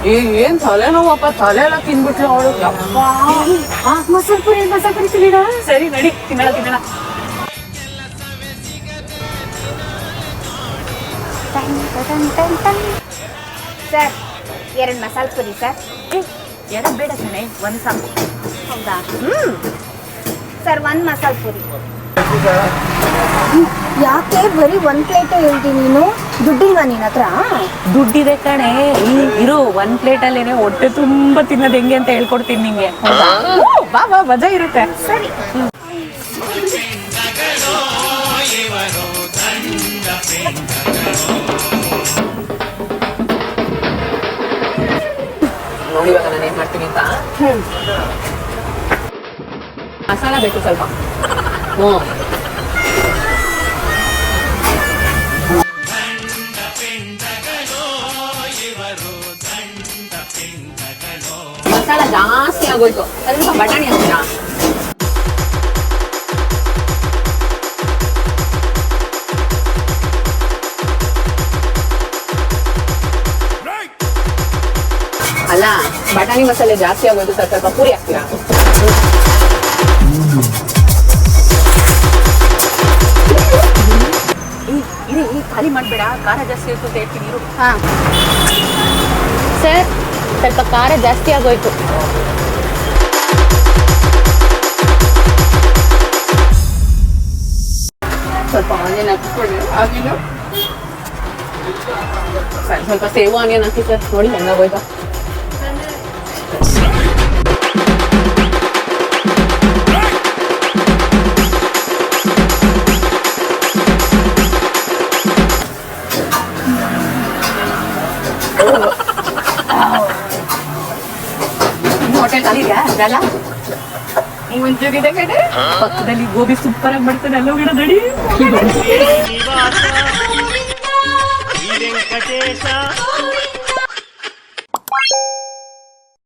ಏನ್ ತಲೆನೋವಪ್ಪ, ತಲೆ ಎಲ್ಲ ತಿನ್ಬಿಟ್ಲು ಅವಳು. ಯಪ್ಪ ಮಸಾಲೆ ಪುರಿ ತಿನ್ನೋಣ. ಸರಿ ನಡಿ, ತಿನ್ನೋಣ. ಸರ್ 2 ಮಸಾಲೆ ಪುರಿ ಸರ್. 2 ಬೇಡ ಕಣೆ, 1 ಸಾಕು. ಹೌದಾ? ಸರ್ 1 ಮಸಾಲೆ ಪುರಿ. ಯಾಕೆ ಬರೀ 1 ಪ್ಲೇಟೇ ಹೇಳ್ತೀನಿ ನೀನು? ದುಡ್ಡಿಲ್ವಾ ನಿನ್ನ ಹತ್ರ? ದುಡ್ಡಿದೆ ಕಣೆ, ಇರು 1 ಪ್ಲೇಟಲ್ಲೇನೆ ಹೊಟ್ಟೆ ತುಂಬಾ ತಿನ್ನೋದು ಹೆಂಗೆ ಅಂತ ಹೇಳ್ಕೊಡ್ತೀನಿ ನಿಂಗೆ. ಬಾ ಬಾ, ಮಜಾ ಇರುತ್ತೆ. ಸರಿ. ನೋಡಿ ಇವಾಗ ನಾನು ಏನ್ ಮಾಡ್ತೀನಿ ಅಂತ. ಮಸಾಲ ಬೇಕು ಸ್ವಲ್ಪ. ಮಸಾಲ ಜಾಸ್ತಿ ಆಗೋಯ್ತು, ಸ್ವಲ್ಪ ಬಟಾಣಿ ಹಾಕ್ತೀರಾ? ಅಲ್ಲ, ಬಟಾಣಿ ಮಸಾಲೆ ಜಾಸ್ತಿ ಆಗೋಯ್ತು, ಸ್ವಲ್ಪ ಪೂರಿ ಹಾಕ್ತೀರಾ? ಇರಿ, ಖಾಲಿ ಮಾಡ್ಬೇಡ, ಖಾರ ಜಾಸ್ತಿ ಆಯ್ತು ಅಂತ ಹೇಳ್ತೀನಿ ಇರು. ಸರ್ ಸ್ವಲ್ಪ ಖಾರ ಜಾಸ್ತಿ ಆಗೋಯ್ತು. ಸ್ವಲ್ಪ ಆನಿಯನ್ ಹಾಕಿಸ್ಕೊಳ್ಳಿ. ಆಗಿಲ್ಲ ಸರಿ, ಸ್ವಲ್ಪ ಸೇವು ಆನಿಯನ್ ಹಾಕಿ ಸರ್. ನೋಡಿ ಹೆಂಗಾಗೋಯ್ತು. ಹೋಟೆಲ್ ಖಾಲಿದ್ಯಾ? ಅಲ್ಲ ಒಂಚೂರಿದೆ ಕಡೆ, ಪಕ್ಕದಲ್ಲಿ ಗೋಬಿ ಸೂಪರ್ ಆಗಿ ಮಾಡ್ತಾನೆ, ಎಲ್ಲ ಹೋಗೋಣ ನಡಿ. ವೆಂಕಟೇಶ